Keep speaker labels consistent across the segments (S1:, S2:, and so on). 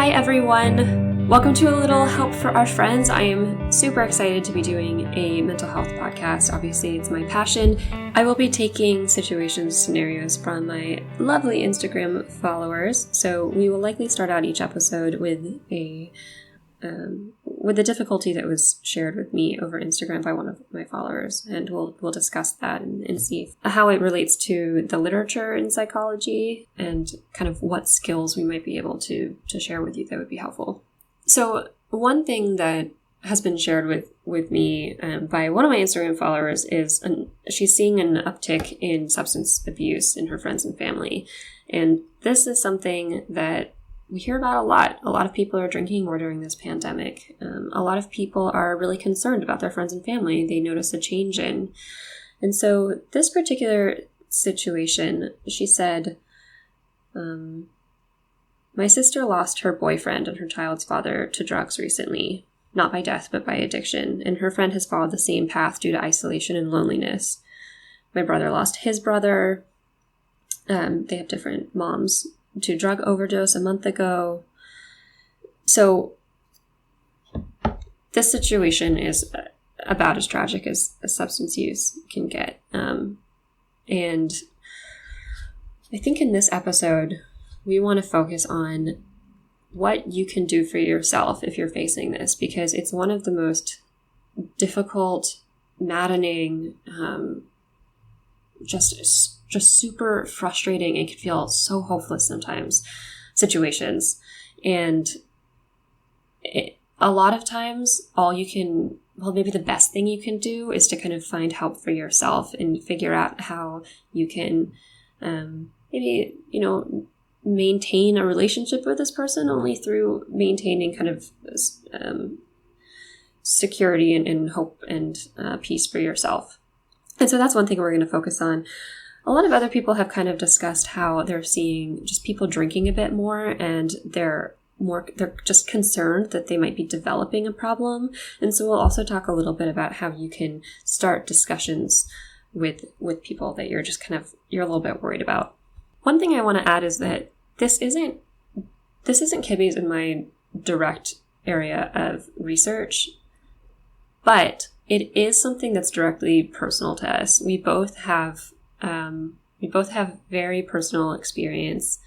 S1: Hi everyone! Welcome to A Little Help for Our Friends. I am super excited to be doing a mental health podcast. Obviously, it's my passion. I will be taking situations, scenarios from my lovely Instagram followers. So we will likely start out each episode with a difficulty that was shared with me over Instagram by one of my followers, and we'll discuss that and see how it relates to the literature in psychology and kind of what skills we might be able to share with you that would be helpful. So one thing that has been shared with me by one of my Instagram followers is she's seeing an uptick in substance abuse in her friends and family, and this is something that we hear about a lot. A lot of people are drinking more during this pandemic. A lot of people are really concerned about their friends and family. They notice a change in. And so this particular situation, she said, my sister lost her boyfriend and her child's father to drugs recently, not by death, but by addiction. And her friend has followed the same path due to isolation and loneliness. My brother lost his brother. They have different moms. To drug overdose a month ago. So this situation is about as tragic as substance use can get. And I think in this episode, we want to focus on what you can do for yourself if you're facing this, because it's one of the most difficult, maddening, just super frustrating and can feel so hopeless sometimes situations. And a lot of times maybe the best thing you can do is to kind of find help for yourself and figure out how you can maintain a relationship with this person only through maintaining kind of security and hope and peace for yourself. And so that's one thing we're going to focus on. A lot of other people have kind of discussed how they're seeing just people drinking a bit more, and they're just concerned that they might be developing a problem. And so we'll also talk a little bit about how you can start discussions with people that you're a little bit worried about. One thing I want to add is that this isn't Kibbe's in my direct area of research, but it is something that's directly personal to us. We both have very personal experience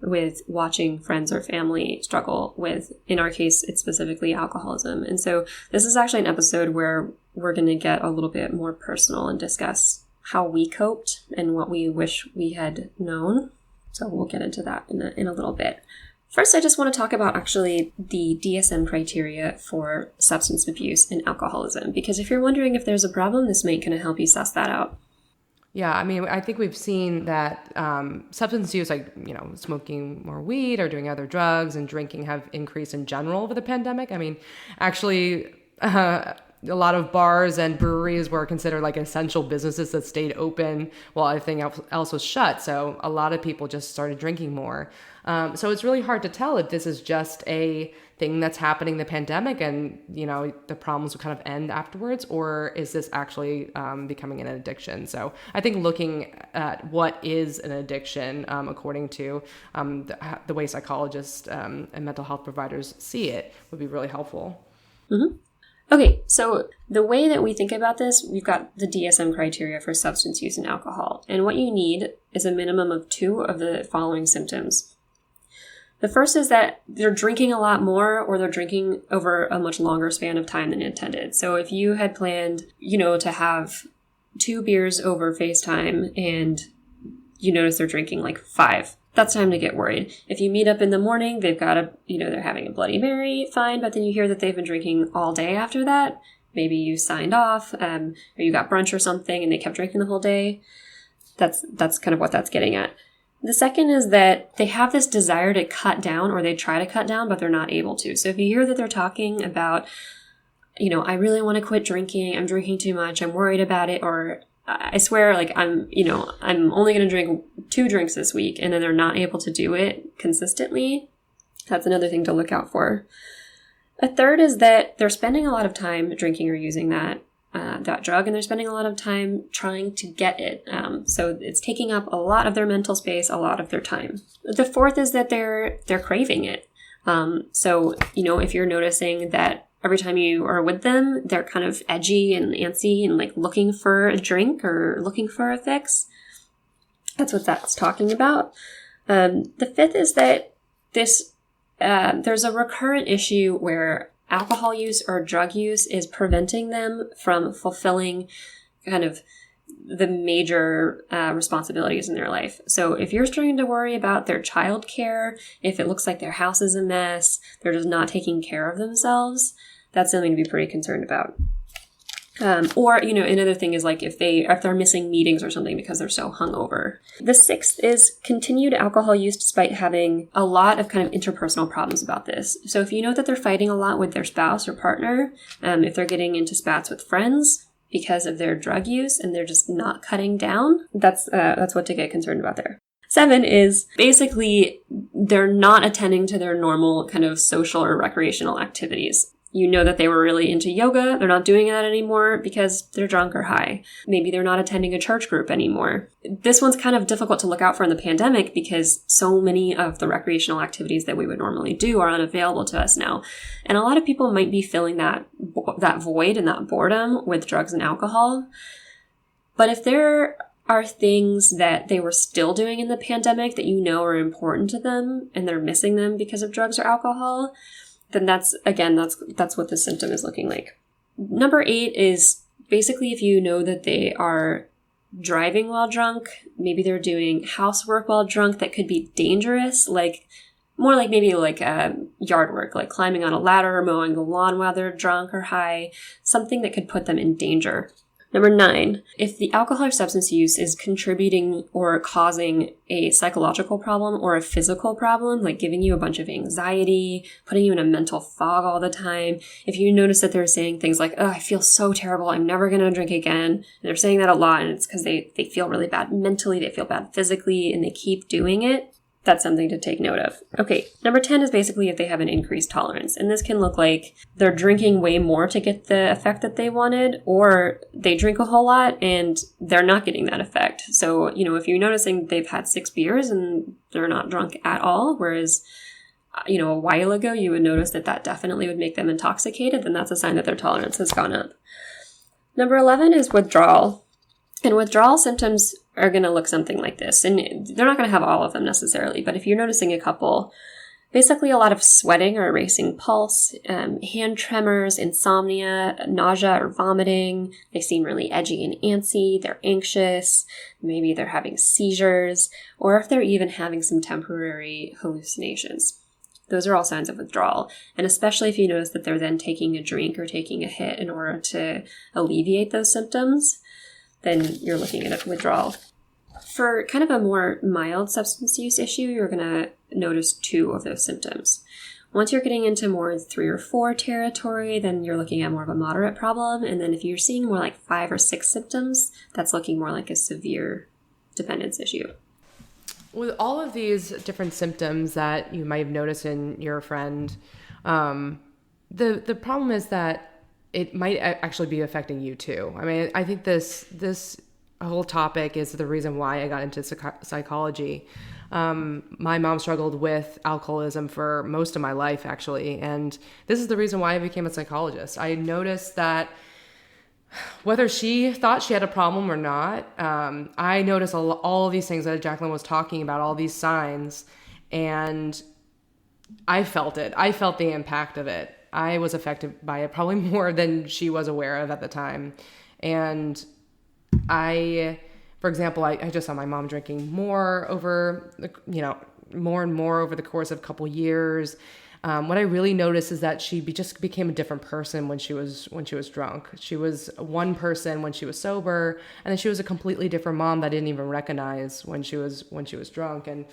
S1: with watching friends or family struggle with, in our case, it's specifically alcoholism. And so this is actually an episode where we're going to get a little bit more personal and discuss how we coped and what we wish we had known. So we'll get into that in a little bit. First, I just want to talk about actually the DSM criteria for substance abuse and alcoholism, because if you're wondering if there's a problem, this might kind of help you suss that out.
S2: Yeah, I mean, I think we've seen that substance use, like, smoking more weed or doing other drugs and drinking have increased in general over the pandemic. I mean, actually, a lot of bars and breweries were considered like essential businesses that stayed open while everything else was shut. So a lot of people just started drinking more. So it's really hard to tell if this is just a thing that's happening in the pandemic and, the problems will kind of end afterwards, or is this actually becoming an addiction? So I think looking at what is an addiction, according to the way psychologists and mental health providers see it, would be really helpful.
S1: Mm-hmm. Okay, so the way that we think about this, we've got the DSM criteria for substance use and alcohol. And what you need is a minimum of 2 of the following symptoms. The first is that they're drinking a lot more, or they're drinking over a much longer span of time than intended. So if you had planned, to have 2 beers over FaceTime and you notice they're drinking like 5, that's time to get worried. If you meet up in the morning, they've got they're having a Bloody Mary, fine, but then you hear that they've been drinking all day after that. Maybe you signed off, or you got brunch or something and they kept drinking the whole day. That's kind of what that's getting at. The second is that they have this desire to cut down, or they try to cut down, but they're not able to. So if you hear that they're talking about, I really want to quit drinking, I'm drinking too much, I'm worried about it, or I swear, like, I'm only going to drink 2 drinks this week, and then they're not able to do it consistently, that's another thing to look out for. A third is that they're spending a lot of time drinking or using that drug, and they're spending a lot of time trying to get it. So it's taking up a lot of their mental space, a lot of their time. The fourth is that they're craving it. So, if you're noticing that every time you are with them, they're kind of edgy and antsy and like looking for a drink or looking for a fix, that's what that's talking about. The fifth is that there's a recurrent issue where alcohol use or drug use is preventing them from fulfilling kind of the major responsibilities in their life. So if you're starting to worry about their child care, if it looks like their house is a mess, they're just not taking care of themselves, that's something to be pretty concerned about. Or, another thing is like if they're missing meetings or something because they're so hungover. The sixth is continued alcohol use despite having a lot of kind of interpersonal problems about this. So if you know that they're fighting a lot with their spouse or partner, if they're getting into spats with friends because of their drug use and they're just not cutting down, that's what to get concerned about there. 7 is basically they're not attending to their normal kind of social or recreational activities. You know that they were really into yoga. They're not doing that anymore because they're drunk or high. Maybe they're not attending a church group anymore. This one's kind of difficult to look out for in the pandemic because so many of the recreational activities that we would normally do are unavailable to us now. And a lot of people might be filling that void and that boredom with drugs and alcohol. But if there are things that they were still doing in the pandemic that are important to them and they're missing them because of drugs or alcohol, then that's what the symptom is looking like. Number 8 is basically if you know that they are driving while drunk, maybe they're doing housework while drunk that could be dangerous, like more like maybe like yard work, like climbing on a ladder or mowing the lawn while they're drunk or high, something that could put them in danger. Number 9, if the alcohol or substance use is contributing or causing a psychological problem or a physical problem, like giving you a bunch of anxiety, putting you in a mental fog all the time, if you notice that they're saying things like, oh, I feel so terrible, I'm never going to drink again, and they're saying that a lot, and it's because they feel really bad mentally, they feel bad physically, and they keep doing it, that's something to take note of. Okay, number 10 is basically if they have an increased tolerance. And this can look like they're drinking way more to get the effect that they wanted, or they drink a whole lot and they're not getting that effect. So, if you're noticing they've had 6 beers and they're not drunk at all, whereas, a while ago you would notice that definitely would make them intoxicated, then that's a sign that their tolerance has gone up. Number 11 is withdrawal. And withdrawal symptoms are going to look something like this. And they're not going to have all of them necessarily, but if you're noticing a couple, basically a lot of sweating or racing pulse, hand tremors, insomnia, nausea or vomiting. They seem really edgy and antsy. They're anxious. Maybe they're having seizures, or if they're even having some temporary hallucinations. Those are all signs of withdrawal. And especially if you notice that they're then taking a drink or taking a hit in order to alleviate those symptoms, then you're looking at a withdrawal. For kind of a more mild substance use issue, you're going to notice 2 of those symptoms. Once you're getting into more 3 or 4 territory, then you're looking at more of a moderate problem. And then if you're seeing more like 5 or 6 symptoms, that's looking more like a severe dependence issue.
S2: With all of these different symptoms that you might have noticed in your friend, the problem is that it might actually be affecting you too. I mean, I think this whole topic is the reason why I got into psychology. My mom struggled with alcoholism for most of my life, actually. And this is the reason why I became a psychologist. I noticed that whether she thought she had a problem or not, I noticed all of these things that Jacqueline was talking about, all these signs, and I felt it. I felt the impact of it. I was affected by it probably more than she was aware of at the time. And for example, I just saw my mom drinking more over, more and more over the course of a couple years. What I really noticed is that she just became a different person when she was drunk. She was one person when she was sober, and then she was a completely different mom that I didn't even recognize when she was drunk. And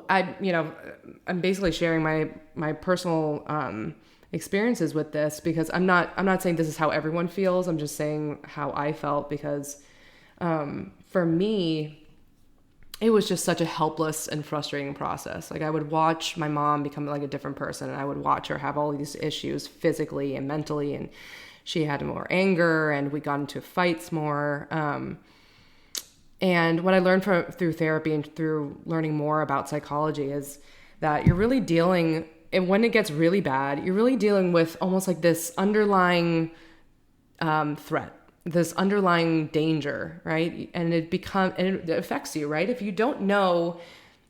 S2: I'm basically sharing my personal experiences with this because I'm not saying this is how everyone feels. I'm just saying how I felt because for me, it was just such a helpless and frustrating process. Like I would watch my mom become like a different person, and I would watch her have all these issues physically and mentally, and she had more anger, and we got into fights more. And what I learned through therapy and through learning more about psychology is that you're really dealing, and when it gets really bad, you're really dealing with almost like this underlying threat, this underlying danger, right? And it affects you, right? If you don't know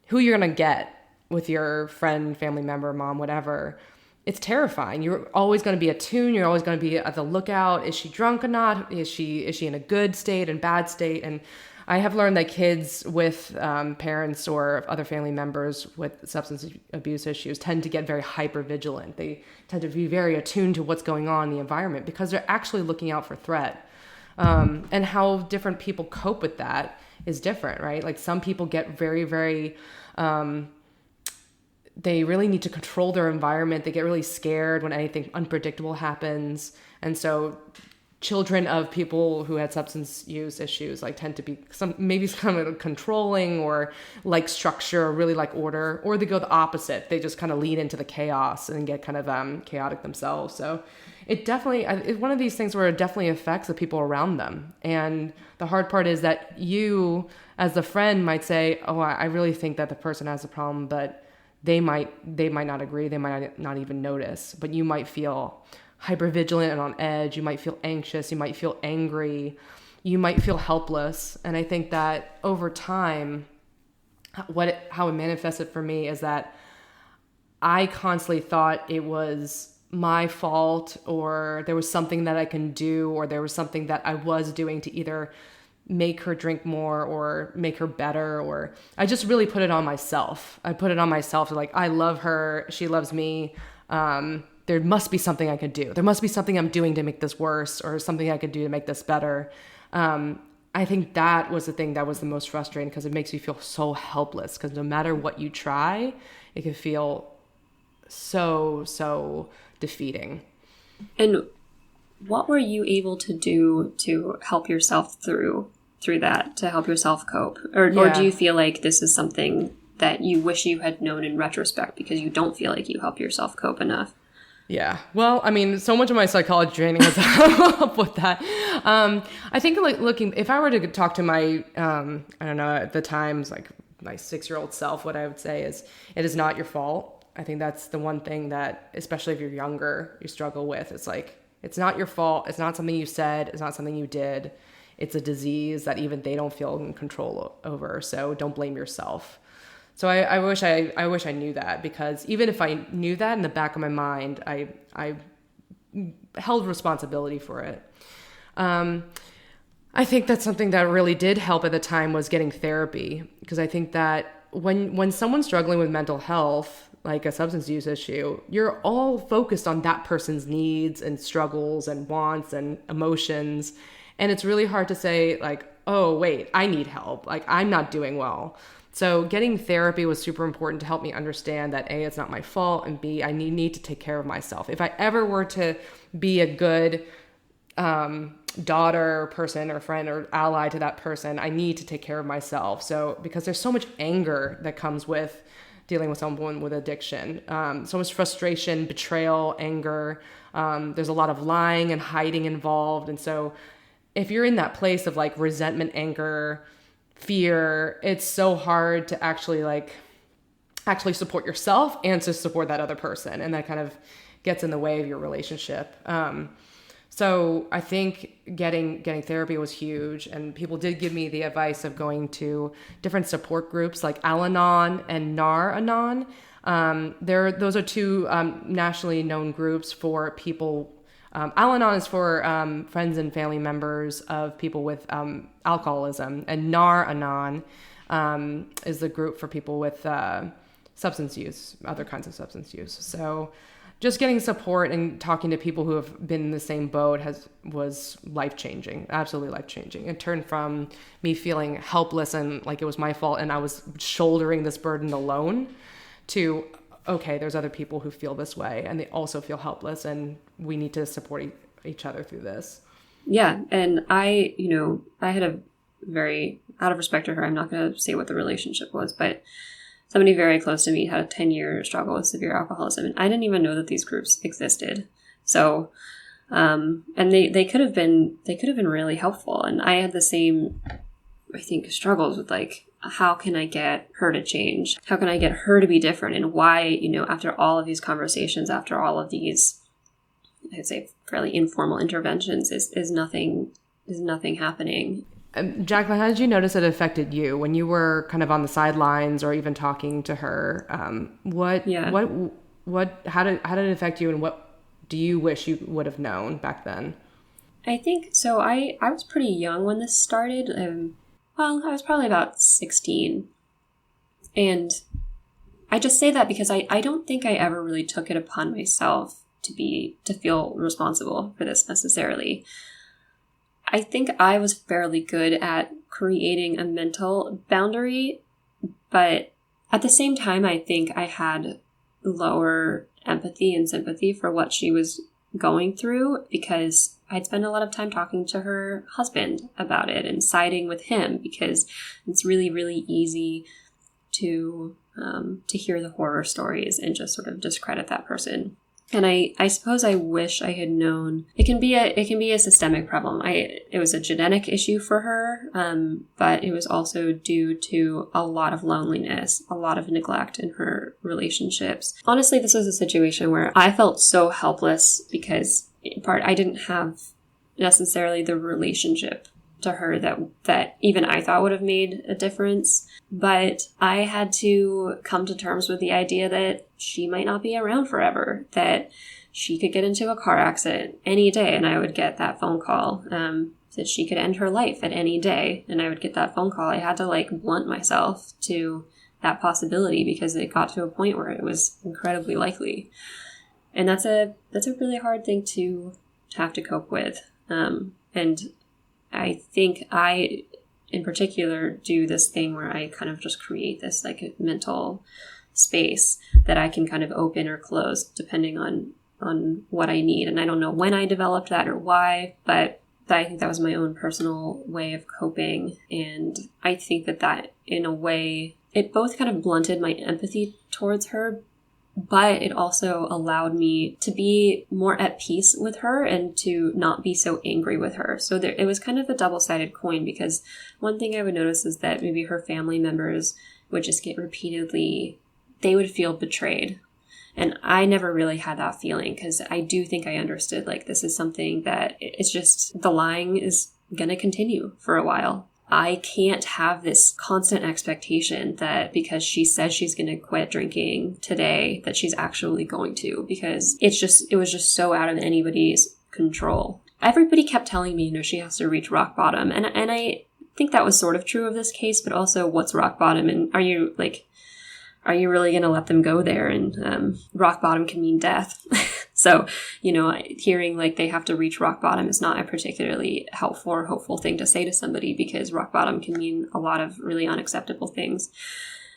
S2: who you're going to get with your friend, family member, mom, whatever, it's terrifying. You're always going to be attuned. You're always going to be at the lookout. Is she drunk or not? Is she in a good state and bad state? And I have learned that kids with parents or other family members with substance abuse issues tend to get very hyper vigilant. They tend to be very attuned to what's going on in the environment because they're actually looking out for threat. And how different people cope with that is different, right? Like some people get very, very, they really need to control their environment. They get really scared when anything unpredictable happens. And so children of people who had substance use issues like tend to be maybe kind of controlling or like structure or really like order, or they go the opposite. They just kind of lead into the chaos and get kind of chaotic themselves. So it definitely, it's one of these things where it definitely affects the people around them. And the hard part is that you as the friend might say, oh, I really think that the person has a problem, but they might not agree. They might not even notice, but you might feel hypervigilant and on edge. You might feel anxious. You might feel angry. You might feel helpless. And I think that over time, how it manifested for me is that I constantly thought it was my fault, or there was something that I can do, or there was something that I was doing to either make her drink more or make her better, or I just really put it on myself. I put it on myself, like, I love her, she loves me. There must be something I could do. There must be something I'm doing to make this worse, or something I could do to make this better. I think that was the thing that was the most frustrating, because it makes you feel so helpless, because no matter what you try, it can feel so defeating.
S1: And what were you able to do to help yourself through that, to help yourself cope? Or do you feel like this is something that you wish you had known in retrospect because you don't feel like you help yourself cope enough?
S2: Yeah. Well, I mean, so much of my psychology training has helped with that. I think like if I were to talk to my, I don't know, at the times, like my 6-year-old self, what I would say is, it is not your fault. I think that's the one thing that, especially if you're younger, you struggle with. It's like, it's not your fault. It's not something you said. It's not something you did. It's a disease that even they don't feel in control over. So don't blame yourself. So I wish I knew that, because even if I knew that in the back of my mind, I held responsibility for it. I think that's something that really did help at the time was getting therapy, because I think that when someone's struggling with mental health, like a substance use issue, you're all focused on that person's needs and struggles and wants and emotions. And it's really hard to say like, oh, wait, I need help. Like, I'm not doing well. So getting therapy was super important to help me understand that A, it's not my fault, and B, I need to take care of myself. If I ever were to be a good daughter, person, or friend, or ally to that person, I need to take care of myself. So because there's so much anger that comes with dealing with someone with addiction, so much frustration, betrayal, anger. There's a lot of lying and hiding involved. And so if you're in that place of like resentment, anger, fear, it's so hard to actually support yourself and to support that other person. And that kind of gets in the way of your relationship. So I think getting therapy was huge, and people did give me the advice of going to different support groups like Al-Anon and Nar-Anon. Those are two nationally known groups for people. Al-Anon is for friends and family members of people with alcoholism, and Nar-Anon is the group for people with substance use, other kinds of substance use. So just getting support and talking to people who have been in the same boat was life-changing, absolutely life-changing. It turned from me feeling helpless and like it was my fault and I was shouldering this burden alone to, okay, there's other people who feel this way and they also feel helpless, and we need to support each other through this. Yeah.
S1: And I had a very, out of respect to her, I'm not going to say what the relationship was, but somebody very close to me had a 10-year struggle with severe alcoholism, and I didn't even know that these groups existed. So, and they could have been really helpful. And I had the same I think, struggles with like, how can I get her to change? How can I get her to be different? And why, you know, after all of these conversations, after all of these, I'd say fairly informal interventions, is nothing happening.
S2: Jacqueline, how did you notice it affected you when you were kind of on the sidelines or even talking to her? How did it affect you, and what do you wish you would have known back then?
S1: I think so. I was pretty young when this started. Well, I was probably about 16. And I just say that because I don't think I ever really took it upon myself to feel responsible for this necessarily. I think I was fairly good at creating a mental boundary, but at the same time, I think I had lower empathy and sympathy for what she was going through because I'd spend a lot of time talking to her husband about it and siding with him because it's really, really easy to hear the horror stories and just sort of discredit that person. And I suppose I wish I had known it can be a systemic problem. It was a genetic issue for her, but it was also due to a lot of loneliness, a lot of neglect in her relationships. Honestly, this was a situation where I felt so helpless because in part I didn't have necessarily the relationship to her that even I thought would have made a difference. But I had to come to terms with the idea that she might not be around forever, that she could get into a car accident any day and I would get that phone call, that she could end her life at any day and I would get that phone call. I had to like blunt myself to that possibility because it got to a point where it was incredibly likely. And that's a really hard thing to have to cope with. And I think I, in particular, do this thing where I kind of just create this like a mental space that I can kind of open or close depending on what I need. And I don't know when I developed that or why, but I think that was my own personal way of coping. And I think that in a way, it both kind of blunted my empathy towards her, but it also allowed me to be more at peace with her and to not be so angry with her. So it was kind of a double-sided coin because one thing I would notice is that maybe her family members would just get they would feel betrayed. And I never really had that feeling because I do think I understood like this is something that it's just the lying is going to continue for a while. I can't have this constant expectation that because she says she's going to quit drinking today, that she's actually going to, because it was just so out of anybody's control. Everybody kept telling me, you know, she has to reach rock bottom. And I think that was sort of true of this case, but also what's rock bottom? And are you really going to let them go there? And rock bottom can mean death. So, you know, hearing like they have to reach rock bottom is not a particularly helpful or hopeful thing to say to somebody because rock bottom can mean a lot of really unacceptable things.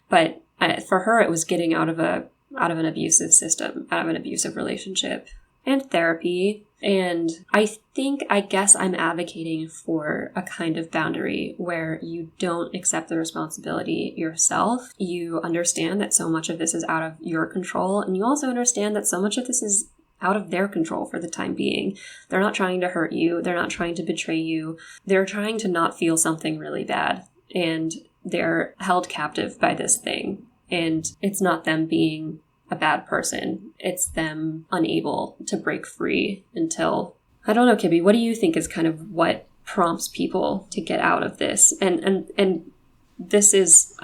S1: But for her, it was getting out of an abusive system, out of an abusive relationship and therapy. And I guess I'm advocating for a kind of boundary where you don't accept the responsibility yourself. You understand that so much of this is out of your control. And you also understand that so much of this is out of their control for the time being. They're not trying to hurt you. They're not trying to betray you. They're trying to not feel something really bad. And they're held captive by this thing. And it's not them being a bad person. It's them unable to break free until, I don't know, Kibby, what do you think is kind of what prompts people to get out of this? And this is,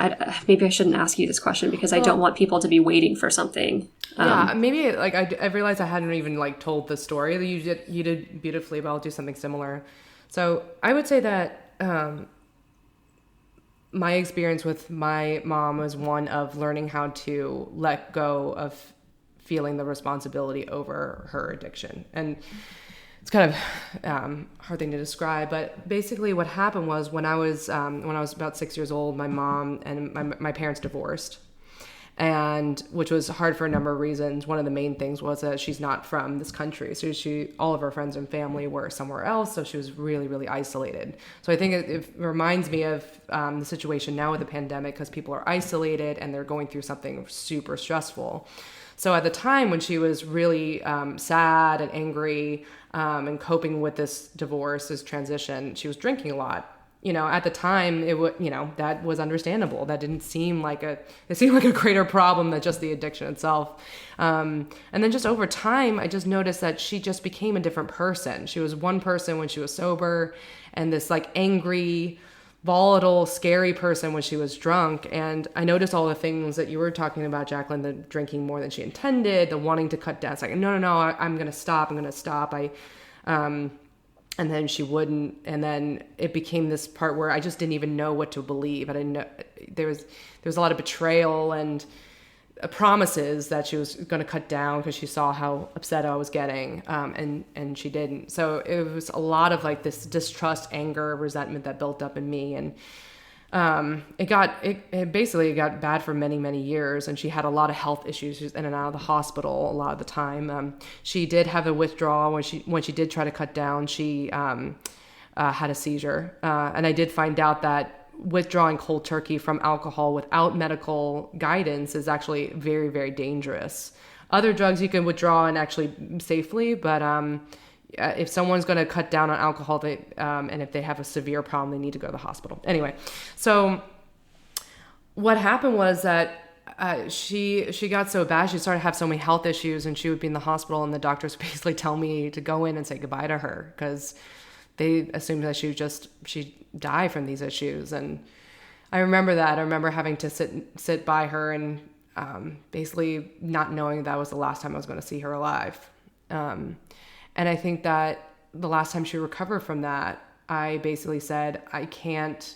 S1: maybe I shouldn't ask you this question because I don't want people to be waiting for something.
S2: Yeah, maybe like I realized I hadn't even like told the story that you did beautifully, but I'll do something similar. So I would say that my experience with my mom was one of learning how to let go of feeling the responsibility over her addiction. And it's kind of hard thing to describe, but basically what happened was when I was about 6 years old, my mom and my parents divorced. And which was hard for a number of reasons. One of the main things was that she's not from this country. So all of her friends and family were somewhere else. So she was really, really isolated. So I think it reminds me of the situation now with the pandemic because people are isolated and they're going through something super stressful. So at the time when she was really sad and angry and coping with this divorce, this transition, she was drinking a lot. at the time that was understandable. That didn't seem like it seemed like a greater problem than just the addiction itself. And then just over time, I just noticed that she just became a different person. She was one person when she was sober, and this like angry, volatile, scary person when she was drunk. And I noticed all the things that you were talking about, Jacqueline, the drinking more than she intended, the wanting to cut down. It's like, no, I'm going to stop. And then she wouldn't. And then it became this part where I just didn't even know what to believe. I didn't know. There was a lot of betrayal and promises that she was going to cut down because she saw how upset I was getting. And she didn't. So it was a lot of like this distrust, anger, resentment that built up in me. And it basically got bad for many, many years. And she had a lot of health issues. She was in and out of the hospital a lot of the time. She did have a withdrawal when she did try to cut down. She had a seizure. And I did find out that withdrawing cold turkey from alcohol without medical guidance is actually very, very dangerous. Other drugs you can withdraw and actually safely, but if someone's going to cut down on alcohol, and if they have a severe problem, they need to go to the hospital. Anyway, so what happened was that she got so bad, she started to have so many health issues, and she would be in the hospital, and the doctors basically tell me to go in and say goodbye to her because they assumed that she'd die from these issues. And I remember that. I remember having to sit by her and basically not knowing that was the last time I was going to see her alive. And I think that the last time she recovered from that, I basically said, I can't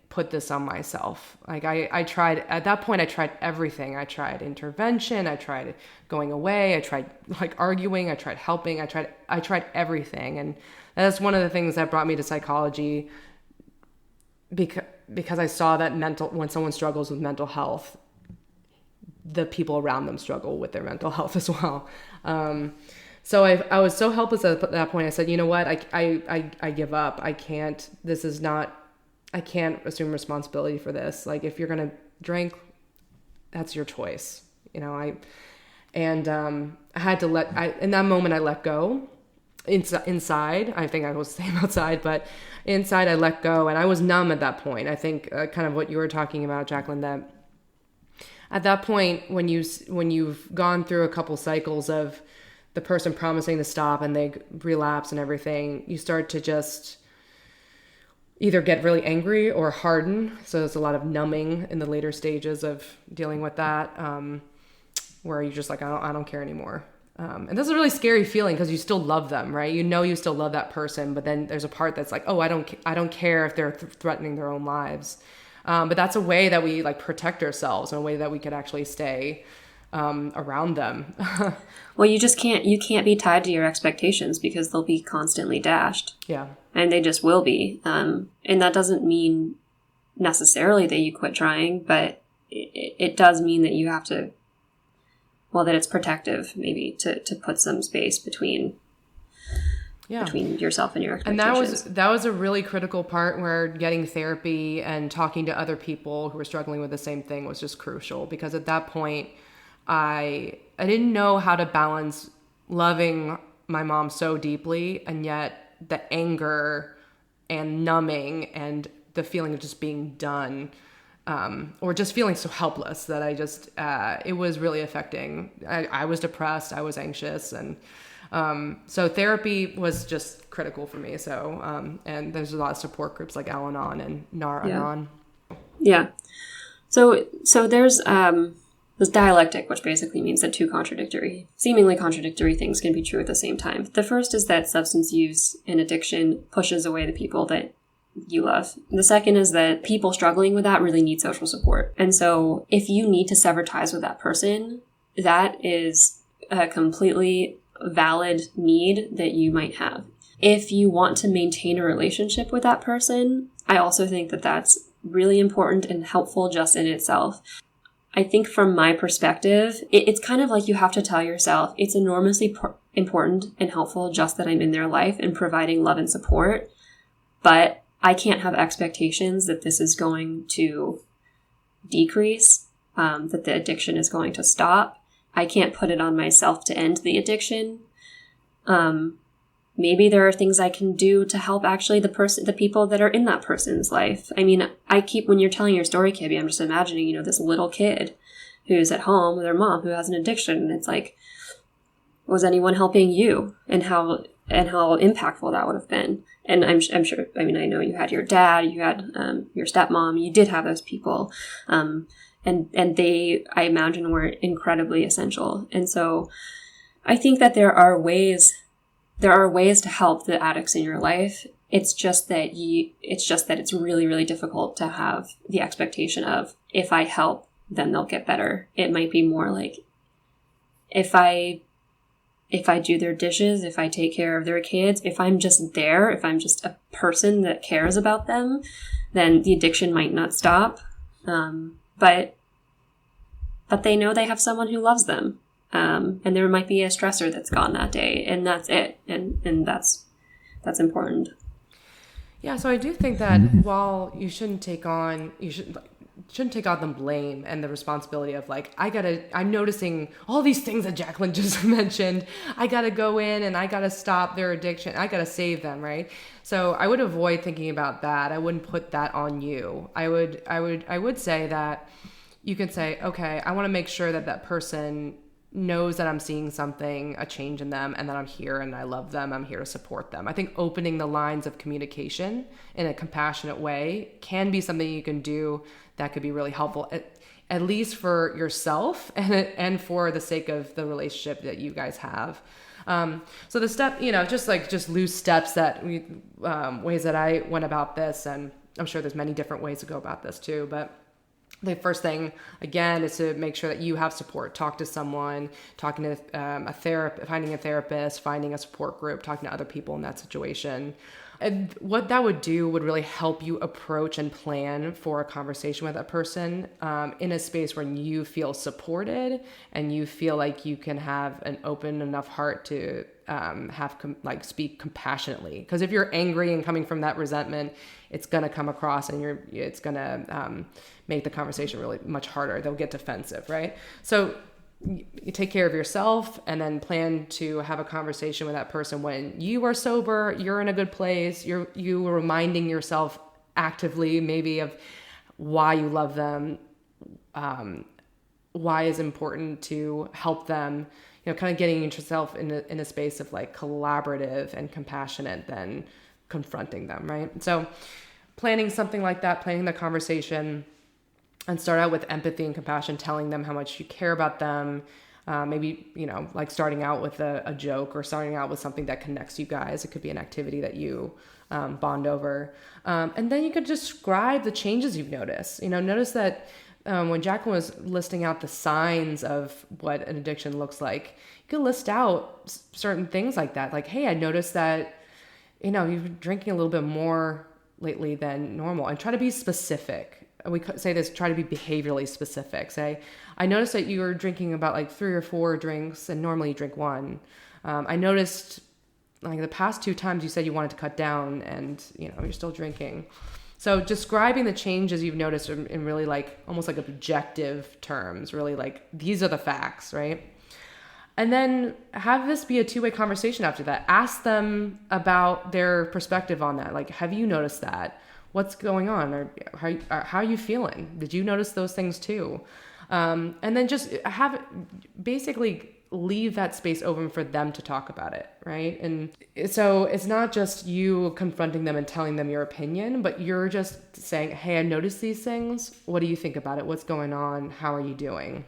S2: put this on myself. Like I tried, at that point, I tried everything. I tried intervention. I tried going away. I tried like arguing. I tried helping. I tried everything. And that's one of the things that brought me to psychology, because I saw that when someone struggles with mental health, the people around them struggle with their mental health as well. So I was so helpless at that point. I said, you know what? I give up. I can't assume responsibility for this. Like, if you're going to drink, that's your choice. I had to in that moment, I let go. Inside, I think I was the same outside, but inside I let go, and I was numb at that point. I think kind of what you were talking about, Jacqueline, that at that point, when you've gone through a couple cycles of the person promising to stop and they relapse and everything, you start to just either get really angry or harden. So there's a lot of numbing in the later stages of dealing with that, where you're just like, I don't care anymore. And that's a really scary feeling because you still love them, right? You still love that person, but then there's a part that's like, oh, I don't care if they're threatening their own lives. But that's a way that we like protect ourselves, and a way that we could actually stay around them.
S1: Well, you can't be tied to your expectations because they'll be constantly dashed. Yeah. And they just will be. And that doesn't mean necessarily that you quit trying, but it does mean that you have to, that it's protective maybe to put some space between yourself and your expectations.
S2: And that was a really critical part where getting therapy and talking to other people who were struggling with the same thing was just crucial, because at that point I didn't know how to balance loving my mom so deeply and yet the anger and numbing and the feeling of just being done, or just feeling so helpless that I just, it was really affecting. I was depressed, I was anxious, and so therapy was just critical for me. So, and there's a lot of support groups like Al-Anon and Nar-Anon.
S1: Yeah. So there's this dialectic, which basically means that two seemingly contradictory things can be true at the same time. The first is that substance use and addiction pushes away the people that you love. The second is that people struggling with that really need social support. And so if you need to sever ties with that person, that is a completely valid need that you might have. If you want to maintain a relationship with that person, I also think that that's really important and helpful just in itself. I think from my perspective, it's kind of like you have to tell yourself it's enormously important and helpful just that I'm in their life and providing love and support, but I can't have expectations that this is going to decrease, that the addiction is going to stop. I can't put it on myself to end the addiction, maybe there are things I can do to help actually the people that are in that person's life. I mean, when you're telling your story, Kibby, I'm just imagining, this little kid who's at home with their mom who has an addiction. And it's like, was anyone helping you? And how impactful that would have been. And I'm sure, I mean, I know you had your dad, you had your stepmom, you did have those people. And they, I imagine, were incredibly essential. And so I think that there are ways to help the addicts in your life. It's just that it's really, really difficult to have the expectation of, if I help, then they'll get better. It might be more like, if I do their dishes, if I take care of their kids, if I'm just there, if I'm just a person that cares about them, then the addiction might not stop. But they know they have someone who loves them. And there might be a stressor that's gone that day, and that's it. And that's important.
S2: Yeah. So I do think that while you shouldn't take on the blame and the responsibility of like, I'm noticing all these things that Jacqueline just mentioned. I got to go in and I got to stop their addiction. I got to save them. Right. So I would avoid thinking about that. I wouldn't put that on you. I would say that you can say, okay, I want to make sure that person knows that I'm seeing something, a change in them, and that I'm here and I love them. I'm here to support them. I think opening the lines of communication in a compassionate way can be something you can do that could be really helpful, at least for yourself and for the sake of the relationship that you guys have. So the step, just loose steps that ways that I went about this, and I'm sure there's many different ways to go about this too, but the first thing, again, is to make sure that you have support. Talk to someone, talking to a therapist, finding a therapist, finding a support group, talking to other people in that situation. And what that would do would really help you approach and plan for a conversation with that person in a space where you feel supported and you feel like you can have an open enough heart to speak compassionately. Because if you're angry and coming from that resentment, it's going to come across and it's going to make the conversation really much harder. They'll get defensive, right? So you take care of yourself and then plan to have a conversation with that person when you are sober, you're in a good place, you are reminding yourself actively maybe of why you love them, why it's important to help them, kind of getting yourself in a space of like collaborative and compassionate than confronting them, right? So planning something like that, planning the conversation, and start out with empathy and compassion, telling them how much you care about them. Maybe, like starting out with a joke or starting out with something that connects you guys. It could be an activity that you bond over. And then you could describe the changes you've noticed. Notice that when Jacqueline was listing out the signs of what an addiction looks like, you could list out certain things like that. Like, hey, I noticed that, you've been drinking a little bit more lately than normal, and try to be specific. We say this, try to be behaviorally specific. Say, I noticed that you were drinking about like 3 or 4 drinks and normally you drink 1. I noticed like the past 2 times you said you wanted to cut down and, you're still drinking. So describing the changes you've noticed in really like almost like objective terms, really like these are the facts, right? And then have this be a 2-way conversation after that. Ask them about their perspective on that. Like, have you noticed that? What's going on? Or how are you feeling? Did you notice those things too? And then just basically leave that space open for them to talk about it, right? And so it's not just you confronting them and telling them your opinion, but you're just saying, hey, I noticed these things. What do you think about it? What's going on? How are you doing?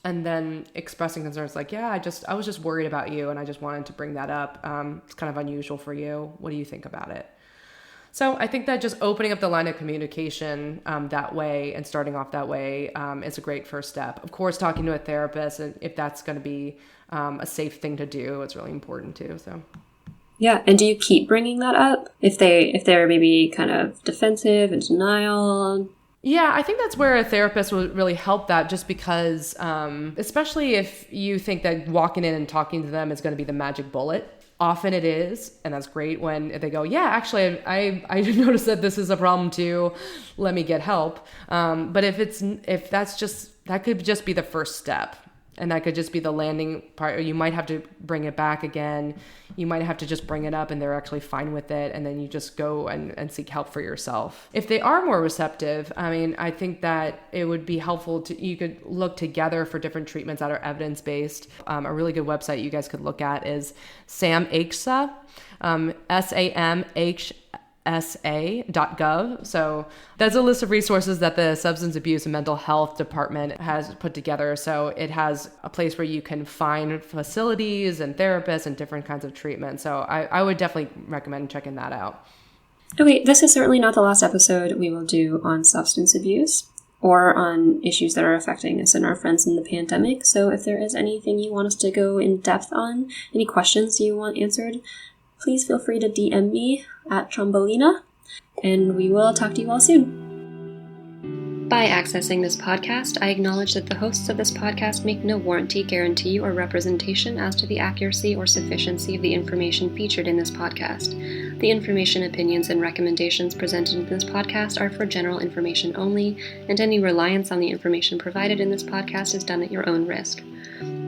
S2: And then expressing concerns like, yeah, I was just worried about you and I just wanted to bring that up. It's kind of unusual for you. What do you think about it? So I think that just opening up the line of communication that way and starting off that way is a great first step. Of course, talking to a therapist, and if that's going to be a safe thing to do, it's really important too. So.
S1: Yeah, and do you keep bringing that up if they're maybe kind of defensive and denial?
S2: Yeah, I think that's where a therapist would really help that, just because, especially if you think that walking in and talking to them is going to be the magic bullet. Often it is, and that's great when they go, yeah, actually, I noticed that this is a problem too. Let me get help. But if that could just be the first step. And that could just be the landing part, or you might have to bring it back again. You might have to just bring it up and they're actually fine with it. And then you just go and seek help for yourself. If they are more receptive, I mean, I think that it would be helpful you could look together for different treatments that are evidence-based. A really good website you guys could look at is SAMHSA, SAMHSA.gov. So that's a list of resources that the Substance Abuse and Mental Health Department has put together. So it has a place where you can find facilities and therapists and different kinds of treatment. So I would definitely recommend checking that out.
S1: Okay, this is certainly not the last episode we will do on substance abuse or on issues that are affecting us and our friends in the pandemic. So if there is anything you want us to go in depth on, any questions you want answered, please feel free to DM me at Trombolina, and we will talk to you all soon. By accessing this podcast, I acknowledge that the hosts of this podcast make no warranty, guarantee, or representation as to the accuracy or sufficiency of the information featured in this podcast. The information, opinions, and recommendations presented in this podcast are for general information only, and any reliance on the information provided in this podcast is done at your own risk.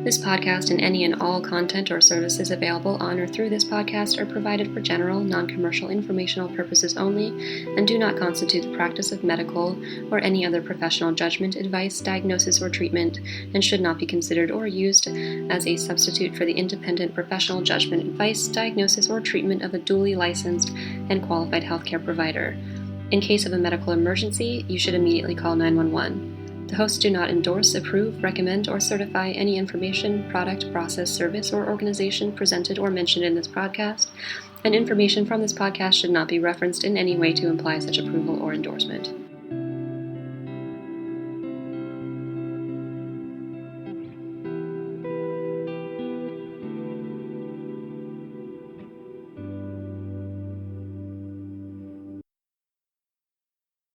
S1: This podcast and any and all content or services available on or through this podcast are provided for general, non-commercial informational purposes only and do not constitute the practice of medical or any other professional judgment, advice, diagnosis, or treatment, and should not be considered or used as a substitute for the independent professional judgment, advice, diagnosis, or treatment of a duly licensed and qualified healthcare provider. In case of a medical emergency, you should immediately call 911. The hosts do not endorse, approve, recommend, or certify any information, product, process, service, or organization presented or mentioned in this podcast, and information from this podcast should not be referenced in any way to imply such approval or endorsement.